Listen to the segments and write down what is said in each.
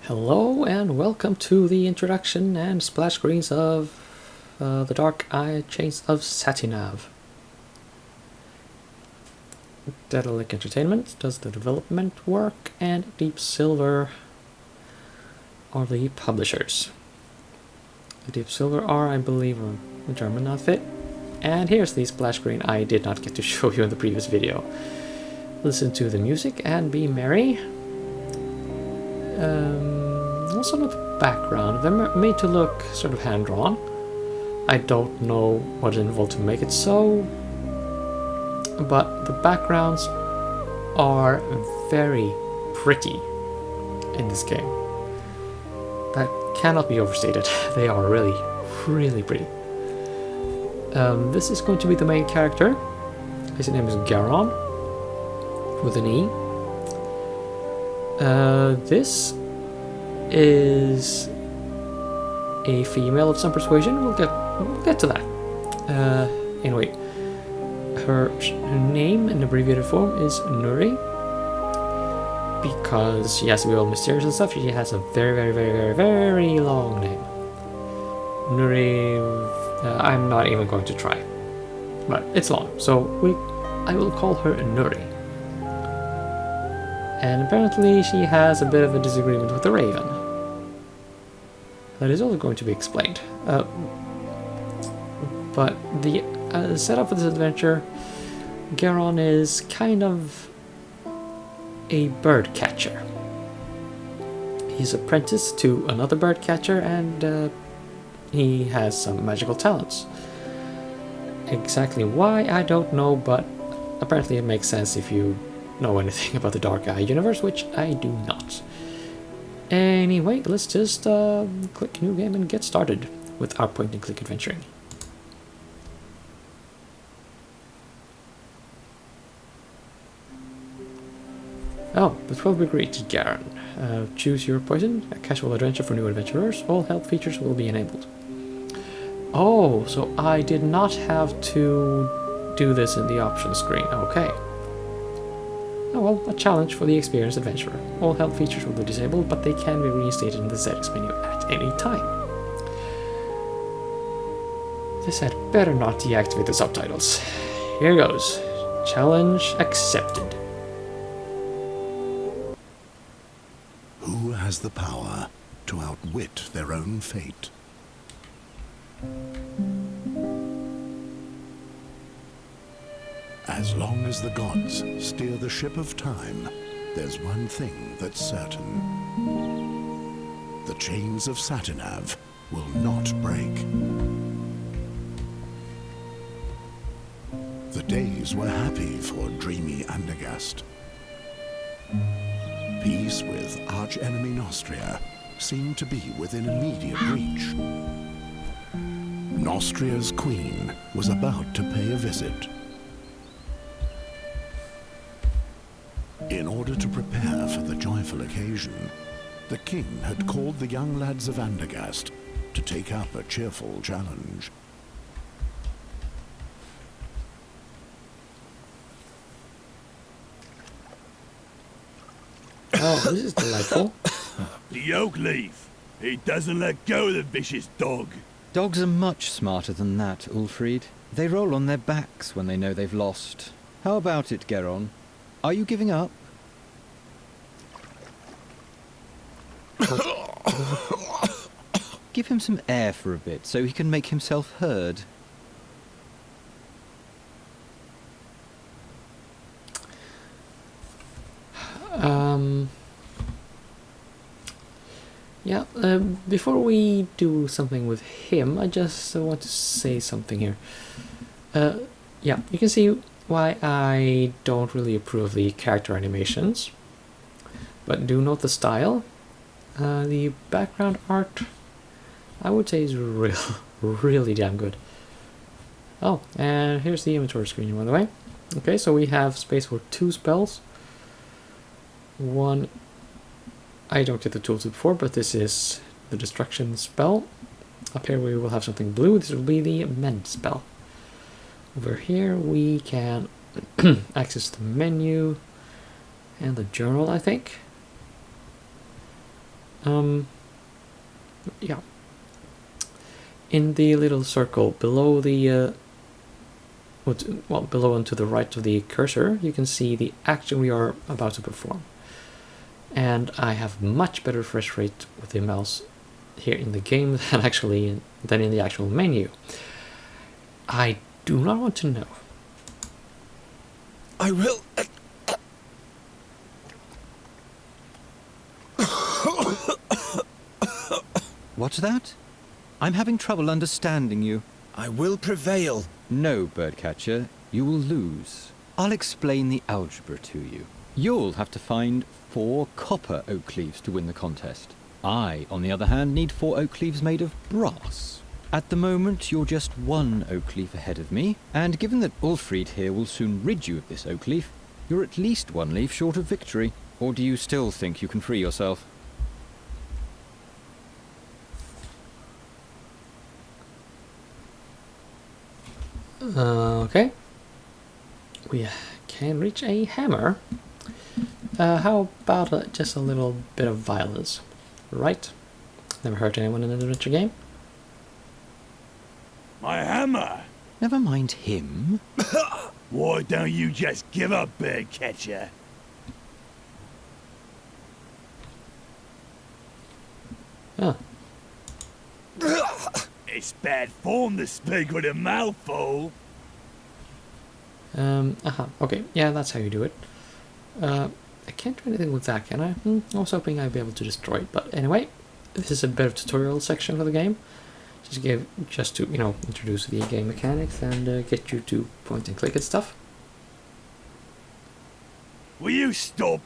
Hello and welcome to the introduction and splash screens of the Dark Eye Chains of Satinav. Daedalic Entertainment does the development work, and Deep Silver are the publishers. The Deep Silver are, I believe, a German outfit. And here's the splash screen I did not get to show you in the previous video. Listen to the music and be merry. Also the background, they're made to look sort of hand-drawn. I don't know what it involved to make it so, but the backgrounds are very pretty in this game. That cannot be overstated. They are really, really pretty. This is going to be the main character. His name is Geron, with an E. This is a female of some persuasion. We'll get to that. Anyway, her name in abbreviated form is Nuri, because she has to be all mysterious and stuff. She has a very, very, very, very, very long name. Nuri. I'm not even going to try, but it's long, so I will call her Nuri. And apparently she has a bit of a disagreement with the Raven. That is also going to be explained. But the setup for this adventure, Geron is kind of a bird catcher. He's apprenticed to another bird catcher, and he has some magical talents. Exactly why, I don't know, but apparently it makes sense if you know anything about the Dark Eye universe, which I do not. Anyway, let's just click new game and get started with our point-and-click adventuring. Oh, the 12 greeted Geron. Choose your poison, a casual adventure for new adventurers. All health features will be enabled. Oh, so I did not have to do this in the options screen. Okay. Oh well, a challenge for the experienced adventurer. All health features will be disabled, but they can be reinstated in the settings menu at any time. This had better not deactivate the subtitles. Here goes. Challenge accepted. Who has the power to outwit their own fate? As long as the gods steer the ship of time, there's one thing that's certain. The chains of Satinav will not break. The days were happy for dreamy Andergast. Peace with arch-enemy Nostria seemed to be within immediate reach. Nostria's queen was about to pay a visit. In order to prepare for the joyful occasion, the king had called the young lads of Andergast to take up a cheerful challenge. Oh, this is delightful. The oak leaf. He doesn't let go of the vicious dog. Dogs are much smarter than that, Ulfried. They roll on their backs when they know they've lost. How about it, Geron? Are you giving up? Give him some air for a bit so he can make himself heard. Yeah, before we do something with him, I just want to say something here. Yeah, you can see why I don't really approve of the character animations, but do note the style. The background art, I would say, is really damn good. Oh, and here's the inventory screen, by the way. Okay, so we have space for 2 spells. One, I don't get the tooltip for, but this is the destruction spell. Up here we will have something blue. This will be the mend spell. Over here we can access the menu and the journal, I think. Yeah. In the little circle below the below and to the right of the cursor, you can see the action we are about to perform. And I have much better refresh rate with the mouse here in the game than in the actual menu. I do not want to know. I will. What's that? I'm having trouble understanding you. I will prevail. No, Birdcatcher, you will lose. I'll explain the algebra to you. You'll have to find 4 copper oak leaves to win the contest. I, on the other hand, need 4 oak leaves made of brass. At the moment, you're just 1 oak leaf ahead of me, and given that Ulfried here will soon rid you of this oak leaf, you're at least 1 leaf short of victory. Or do you still think you can free yourself? Okay. We can reach a hammer. How about just a little bit of violence? Right? Never hurt anyone in an adventure game. My hammer! Never mind him. Why don't you just give up, Birdcatcher? Ah. It's bad form to speak with a mouthful. Okay, yeah, that's how you do it. I can't do anything with that, can I? I was hoping I'd be able to destroy it, but anyway, this is a bit of tutorial section of the game. Just to, introduce the game mechanics and get you to point and click and stuff. Will you stop?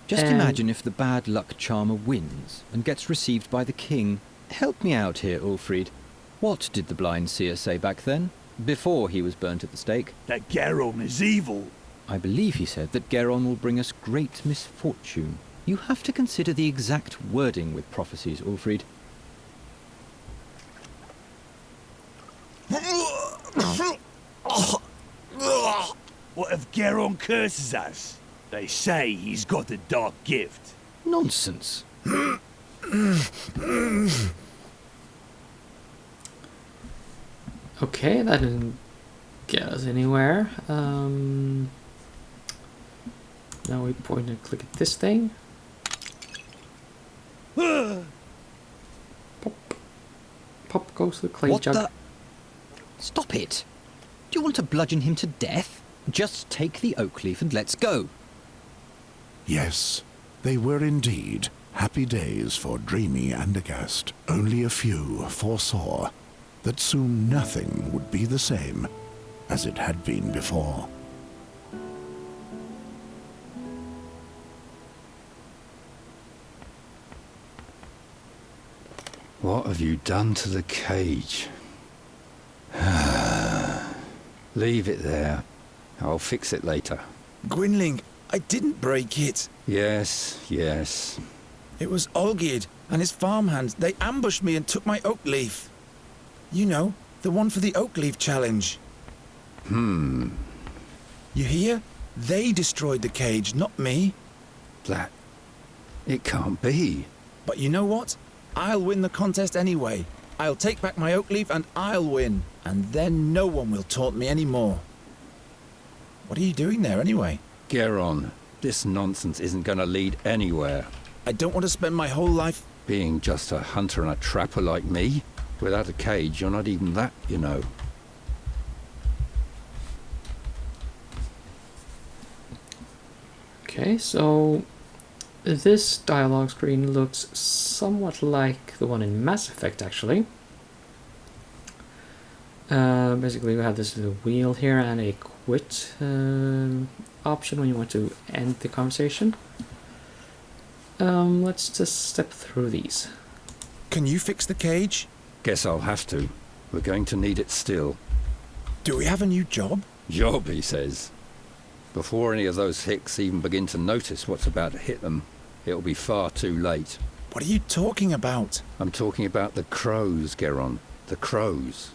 Just And- imagine if the bad luck charmer wins and gets received by the king. Help me out here, Ulfried. What did the blind seer say back then, before he was burnt at the stake? That Geron is evil. I believe he said that Geron will bring us great misfortune. You have to consider the exact wording with prophecies, Ulfried. What if Geron curses us? They say he's got the dark gift. Nonsense. Okay, that didn't get us anywhere. Now we point and click at this thing. Pop. Pop goes the clay What jug. the? Stop it. Do you want to bludgeon him to death? Just take the oak leaf and let's go. Yes, they were indeed happy days for dreamy Andergast. Only a few foresaw that soon nothing would be the same as it had been before. What have you done to the cage? Leave it there. I'll fix it later. Gwynling, I didn't break it. Yes, yes. It was Olgierd and his farmhands. They ambushed me and took my oak leaf. You know, the one for the oak leaf challenge. You hear? They destroyed the cage, not me. That... it can't be. But you know what? I'll win the contest anyway. I'll take back my oak leaf and I'll win. And then no one will taunt me anymore. What are you doing there anyway? Geron, this nonsense isn't going to lead anywhere. I don't want to spend my whole life... Being just a hunter and a trapper like me. Without a cage, you're not even that, you know. Okay, so this dialogue screen looks somewhat like the one in Mass Effect, actually. Basically, we have this little wheel here and a quit option when you want to end the conversation. Let's just step through these. Can you fix the cage? Guess I'll have to. We're going to need it still. Do we have a new job? Job, he says. Before any of those hicks even begin to notice what's about to hit them, it'll be far too late. What are you talking about? I'm talking about the crows, Geron. The crows.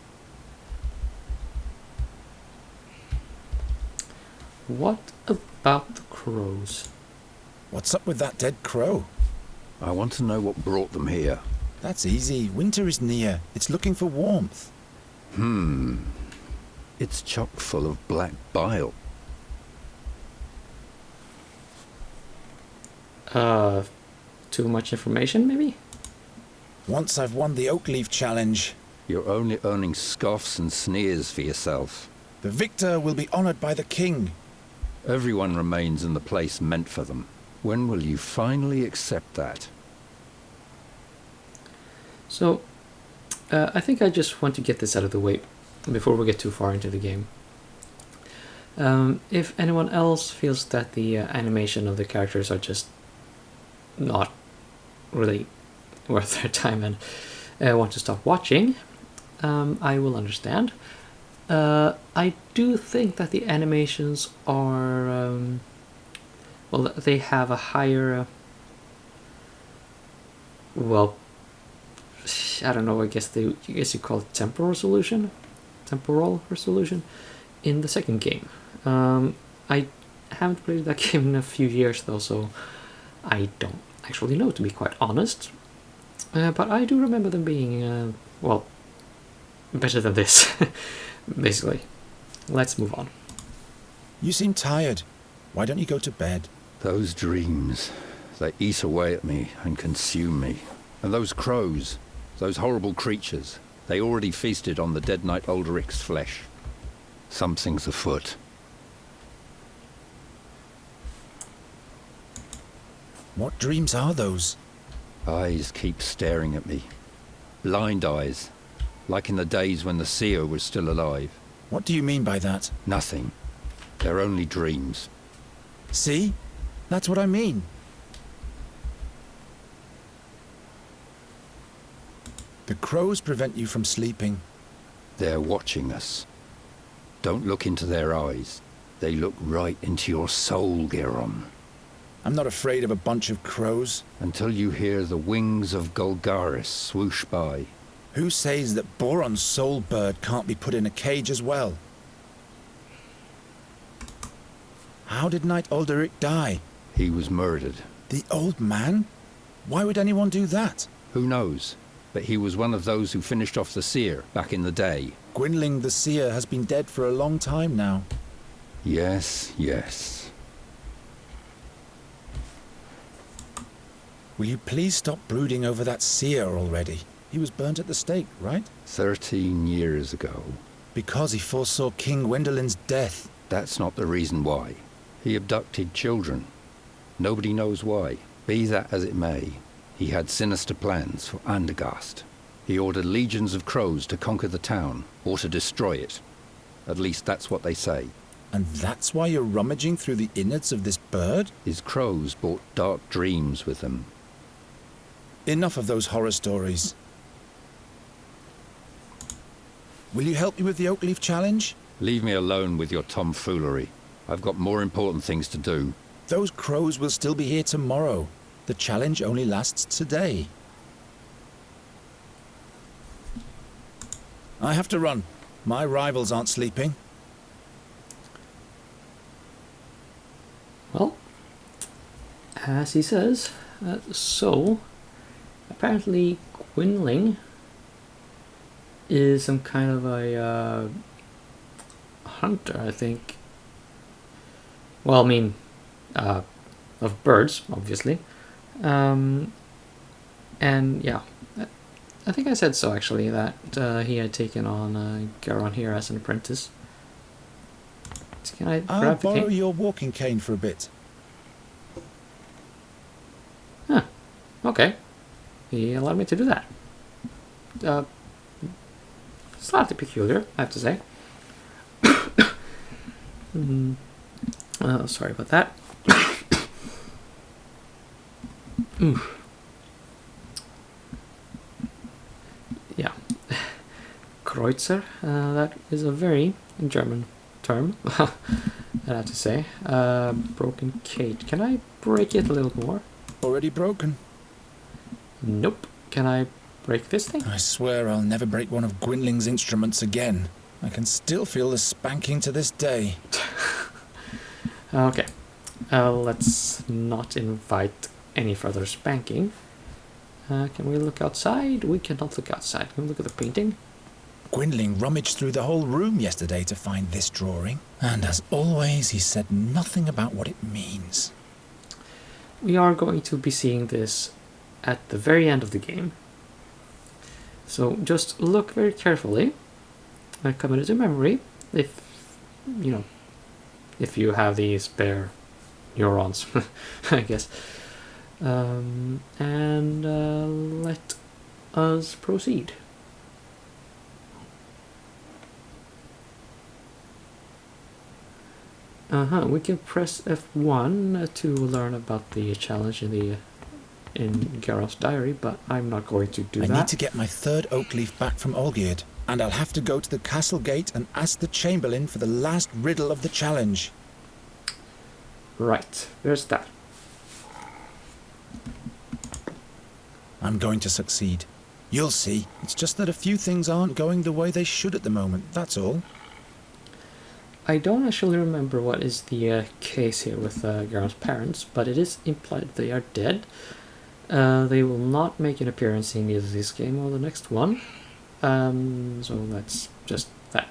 What about the crows? What's up with that dead crow? I want to know what brought them here. That's easy. Winter is near. It's looking for warmth. It's chock full of black bile. Too much information, maybe? Once I've won the Oakleaf Challenge, You're only earning scoffs and sneers for yourself. the victor will be honored by the king. Everyone remains in the place meant for them. When will you finally accept that? So, I think I just want to get this out of the way before we get too far into the game. If anyone else feels that the animation of the characters are just not really worth their time and want to stop watching, I will understand. I do think that the animations are well, they have a higher well, I don't know, I guess you call it temporal resolution in the second game. I haven't played that game in a few years though, so I don't actually know, to be quite honest. But I do remember them being, well, better than this, basically. Let's move on. You seem tired. Why don't you go to bed? Those dreams, they eat away at me and consume me. And those crows, those horrible creatures, they already feasted on the dead knight Ulderic's flesh. Something's afoot. What dreams are those? Eyes keep staring at me. Blind eyes, like in the days when the seer was still alive. What do you mean by that? Nothing. They're only dreams. See? That's what I mean. The crows prevent you from sleeping. They're watching us. Don't look into their eyes. They look right into your soul, Geron. I'm not afraid of a bunch of crows. Until you hear the wings of Golgaris swoosh by. Who says that Boron's soul bird can't be put in a cage as well? How did Knight Ulderic die? He was murdered. The old man? Why would anyone do that? Who knows? But he was one of those who finished off the seer back in the day. Gwynling the seer has been dead for a long time now. Yes, yes. Will you please stop brooding over that seer already? He was burnt at the stake, right? 13 years ago. Because he foresaw King Gwendolen's death. That's not the reason why. He abducted children. Nobody knows why. Be that as it may, he had sinister plans for Andergast. He ordered legions of crows to conquer the town, or to destroy it. At least that's what they say. And that's why you're rummaging through the innards of this bird? His crows brought dark dreams with them. Enough of those horror stories. Will you help me with the Oakleaf Challenge? Leave me alone with your tomfoolery. I've got more important things to do. Those crows will still be here tomorrow. The challenge only lasts today. I have to run. My rivals aren't sleeping. Well, as he says, so apparently Gwynling is some kind of a hunter, I think. Well, I mean, of birds, obviously. And yeah, I think I said so actually, that he had taken on Geron here as an apprentice. So can I I'll grab the borrow cane? your walking cane for a bit. Huh. Okay. He allowed me to do that. Slightly peculiar, I have to say. Sorry about that. Oof. Yeah. Kreutzer, that is a very German term, I have to say. Broken cage. Can I break it a little more? Already broken. Nope. Can I break this thing? I swear I'll never break one of Gwynling's instruments again. I can still feel the spanking to this day. Okay. Let's not invite any further spanking. Can we look outside? We cannot look outside. Can we look at the painting? Gwynling rummaged through the whole room yesterday to find this drawing, and as always, he said nothing about what it means. We are going to be seeing this at the very end of the game. So just look very carefully. Commit it to memory if if you have these spare neurons, I guess. And let us proceed. We can press F1 to learn about the challenge in Geron's diary, but I'm not going to do that. I need to get my third oak leaf back from Olgierd, and I'll have to go to the castle gate and ask the Chamberlain for the last riddle of the challenge. Right, there's that. I'm going to succeed. You'll see. It's just that a few things aren't going the way they should at the moment, that's all. I don't actually remember what is the case here with Geron's parents, but it is implied they are dead. They will not make an appearance in either this game or the next one. So that's just that.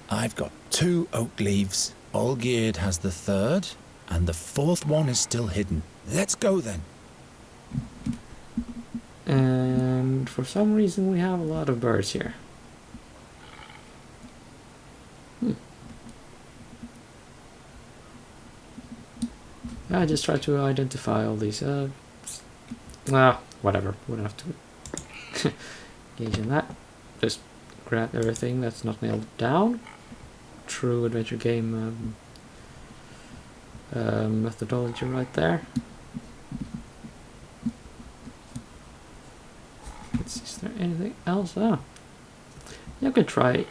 I've got 2 oak leaves. Olgierd has the third, and the fourth one is still hidden. Let's go then. And for some reason we have a lot of birds here. I just try to identify all these. Whatever. We don't have to engage in that. Just grab everything that's not nailed down. True adventure game methodology right there. Let's see, is there anything else? You can try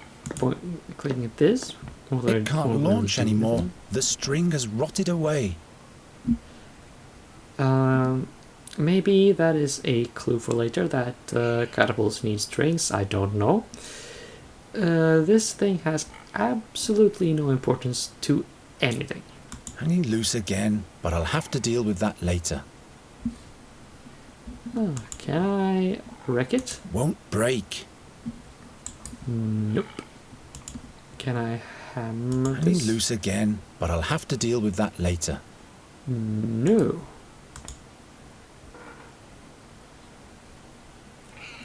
clicking at this. It can't launch anymore. The string has rotted away. Maybe that is a clue for later that catapults need strings. I don't know. This thing has absolutely no importance to anything. Hanging loose again, but I'll have to deal with that later. Can I wreck it? Won't break. Nope. Can I hammer Hanging this? loose again, but I'll have to deal with that later. No.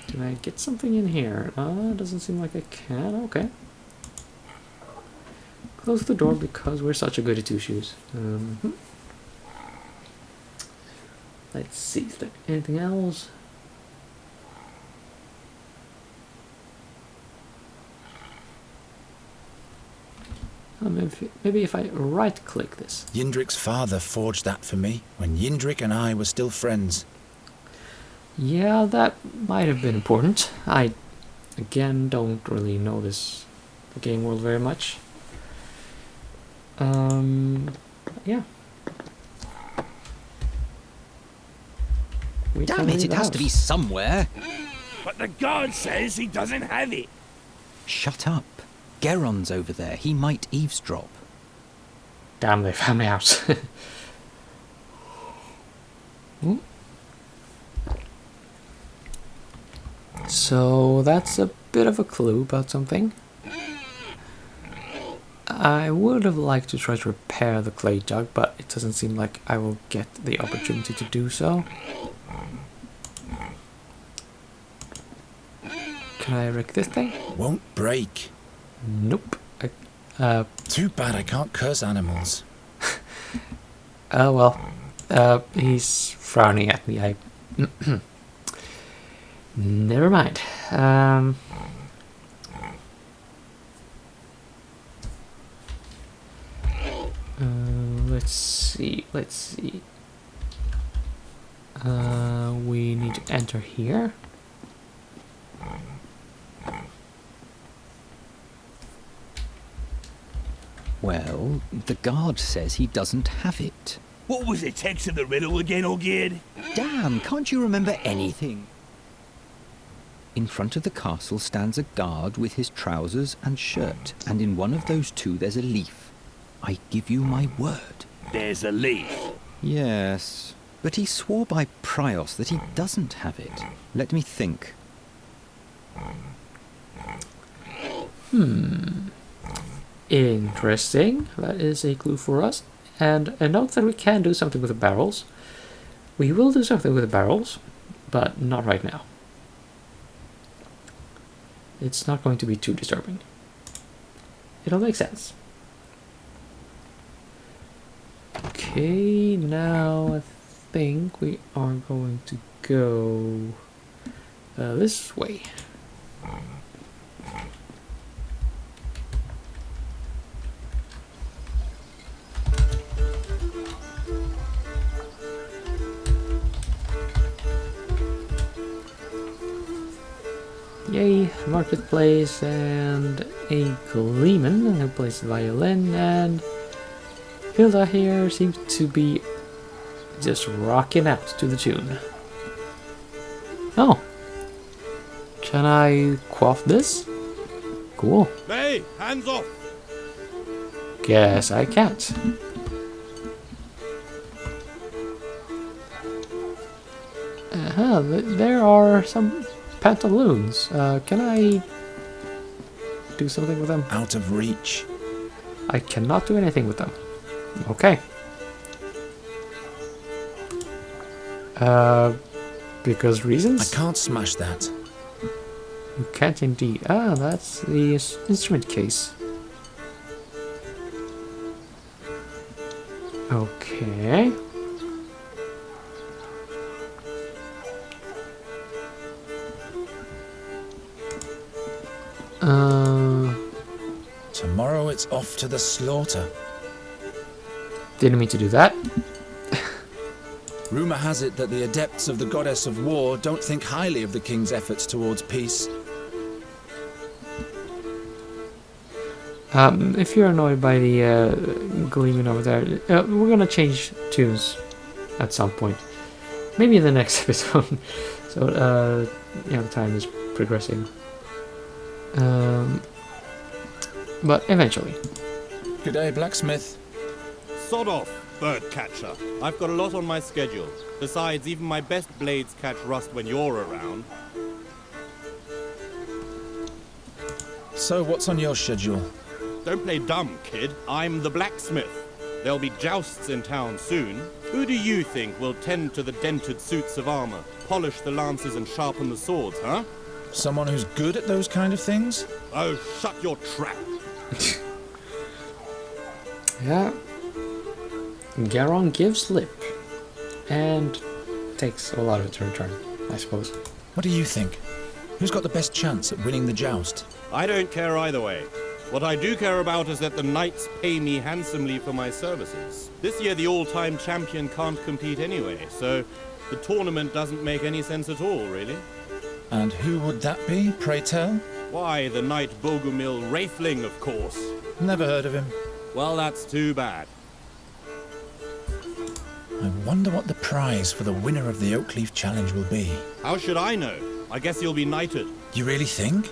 Can I get something in here? Doesn't seem like I can. Okay. Close the door because we're such a goody two-shoes. Let's see, is there anything else? Maybe if I right-click this. Yindrik's father forged that for me when Yindrik and I were still friends. Yeah, that might have been important. I, again, don't really know the game world very much. Yeah. Damn it, it has to be somewhere. But the guard says he doesn't have it. Shut up. Geron's over there. He might eavesdrop. Damn, they found me out. So that's a bit of a clue about something. I would have liked to try to repair the clay jug, but it doesn't seem like I will get the opportunity to do so. Can I wreck this thing? Won't break. Nope. Too bad I can't curse animals. Oh well. He's frowning at me. I never mind. Let's see. We need to enter here. Well, the guard says he doesn't have it. What was the text of the riddle again, Olgierd? Damn, can't you remember anything? In front of the castle stands a guard with his trousers and shirt, and in one of those two there's a leaf. I give you my word. There's a leaf. Yes. But he swore by Prios that he doesn't have it. Let me think. Interesting. That is a clue for us. And a note that we can do something with the barrels. We will do something with the barrels, but not right now. It's not going to be too disturbing. It'll make sense. Okay, now I think we are going to go this way. Yay, marketplace, and a Gleeman who plays the violin, and Hilda here seems to be just rocking out to the tune. Oh, can I quaff this? Cool. Hey, hands off! Guess I can't. There are some pantaloons. Can I do something with them? Out of reach. I cannot do anything with them. Okay. Because reasons? I can't smash that. You can't indeed. Ah, that's the instrument case. Okay. Tomorrow it's off to the slaughter. Didn't mean to do that. Rumour has it that the adepts of the goddess of war don't think highly of the king's efforts towards peace. If you're annoyed by the Gleeman over there, we're gonna change tunes at some point. Maybe in the next episode. So, yeah, the time is progressing. But eventually. Good day, blacksmith. Sod off, bird catcher. I've got a lot on my schedule. Besides, even my best blades catch rust when you're around. So, what's on your schedule? Don't play dumb, kid. I'm the blacksmith. There'll be jousts in town soon. Who do you think will tend to the dented suits of armor, polish the lances and sharpen the swords, huh? Someone who's good at those kind of things? Oh, shut your trap. Yeah. Geron gives lip. And takes a lot of it to return, I suppose. What do you think? Who's got the best chance at winning the joust? I don't care either way. What I do care about is that the knights pay me handsomely for my services. This year the all-time champion can't compete anyway, so the tournament doesn't make any sense at all, really. And who would that be, pray tell? Why, the knight Bogumil Wraithling, of course. Never heard of him. Well, that's too bad. I wonder what the prize for the winner of the Oakleaf Challenge will be. How should I know? I guess you'll be knighted. You really think?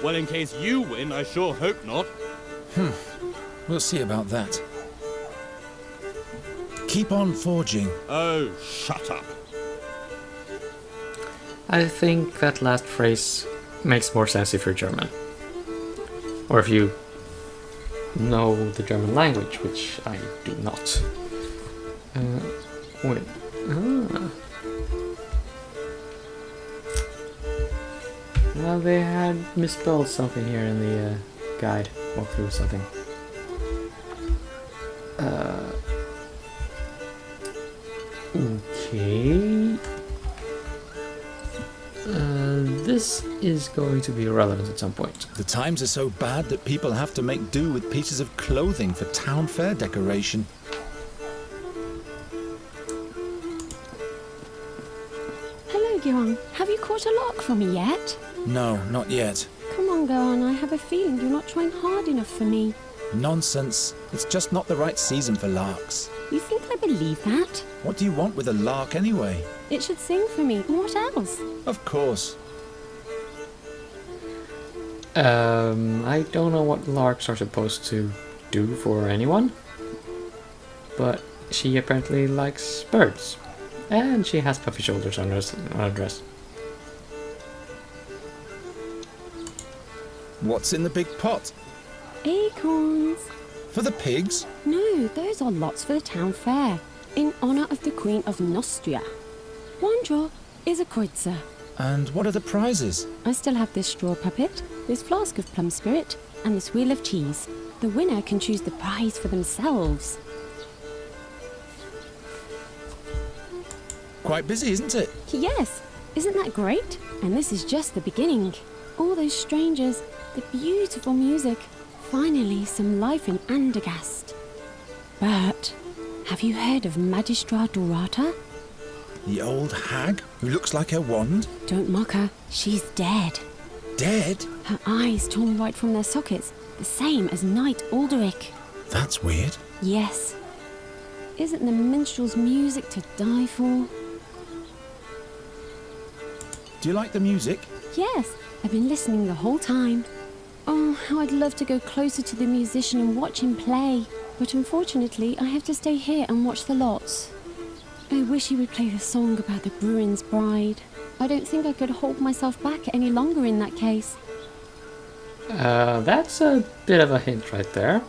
Well, in case you win, I sure hope not. We'll see about that. Keep on forging. Oh, shut up. I think that last phrase makes more sense if you're German. Or if you know the German language, which I do not. Wait. Well, they had misspelled something here in the guide. Walkthrough or something. Okay. This is going to be relevant at some point. The times are so bad that people have to make do with pieces of clothing for town fair decoration. Hello, Geron. Have you caught a lark for me yet? No, not yet. Come on, Geron. I have a feeling you're not trying hard enough for me. Nonsense. It's just not the right season for larks. You think I believe that? What do you want with a lark anyway? It should sing for me. What else? Of course. I don't know what larks are supposed to do for anyone, but she apparently likes birds. And she has puffy shoulders on her dress. What's in the big pot? Acorns. For the pigs? No, those are lots for the town fair, in honour of the Queen of Nostria. One draw is a kreutzer. And what are the prizes? I still have this straw puppet, this flask of plum spirit, and this wheel of cheese. The winner can choose the prize for themselves. Quite busy, isn't it? Yes, isn't that great? And this is just the beginning. All those strangers, the beautiful music, finally some life in Andergast. But have you heard of Magistra Dorata? The old hag who looks like her wand? Don't mock her, she's dead. Dead? Her eyes torn right from their sockets, the same as Knight Alderic. That's weird. Yes. Isn't the minstrel's music to die for? Do you like the music? Yes, I've been listening the whole time. Oh, how I'd love to go closer to the musician and watch him play. But unfortunately, I have to stay here and watch the lots. I wish he would play the song about the Bruin's bride. I don't think I could hold myself back any longer in that case. That's a bit of a hint right there.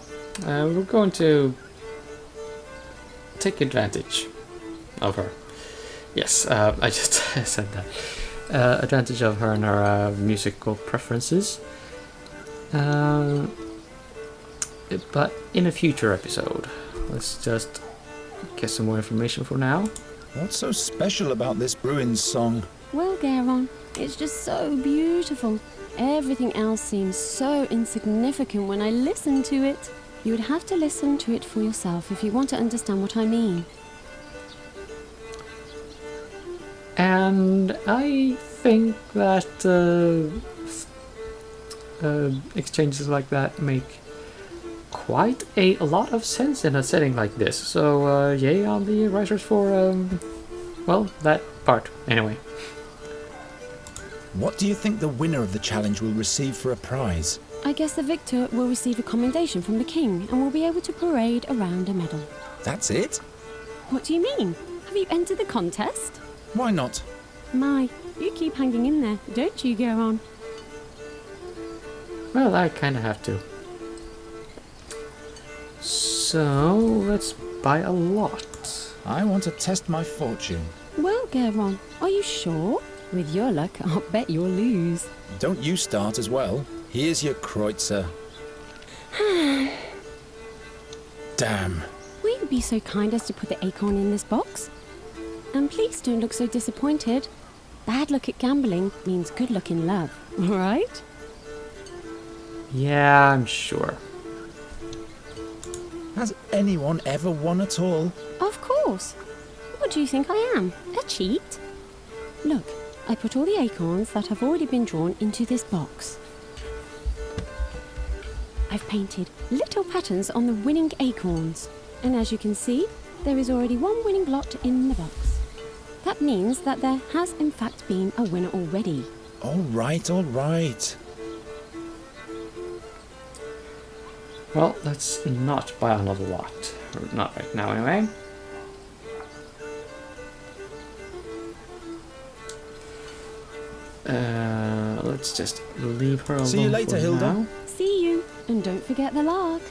We're going to take advantage of her. Yes, I just said that. Advantage of her and her musical preferences. But in a future episode. Let's just get some more information for now. What's so special about this Bruin's song? Well, Geron, it's just so beautiful. Everything else seems so insignificant when I listen to it. You would have to listen to it for yourself if you want to understand what I mean. And I think that exchanges like that make quite a lot of sense in a setting like this. So yay on the writers for, well, that part anyway. What do you think the winner of the challenge will receive for a prize? I guess the victor will receive a commendation from the king and will be able to parade around a medal. That's it? What do you mean? Have you entered the contest? Why not? My, you keep hanging in there, don't you, Geron? Well, I kind of have to. So, let's buy a lot. I want to test my fortune. Well, Geron, are you sure? With your luck, I'll bet you'll lose. Don't you start as well. Here's your kreutzer. Damn. Will you be so kind as to put the acorn in this box? And please don't look so disappointed. Bad luck at gambling means good luck in love, right? Yeah, I'm sure. Has anyone ever won at all? Of course. What do you think I am? A cheat? Look, I put all the acorns that have already been drawn into this box. I've painted little patterns on the winning acorns. And as you can see, there is already one winning lot in the box. That means that there has in fact been a winner already. All right, all right. Well, let's not buy another lot. Or not right now, anyway. Let's just leave her alone. See you later, for Hilda. now. See you, and don't forget the lark.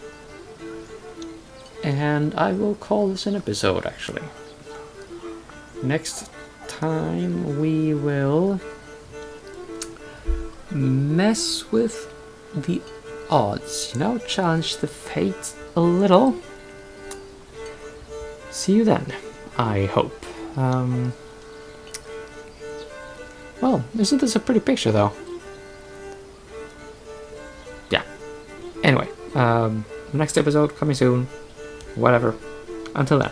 And I will call this an episode, actually. Next time we will mess with the odds, you know, challenge the fate a little. See you then, I hope. Well, isn't this a pretty picture, though? Yeah. Anyway, next episode coming soon. Whatever. Until then.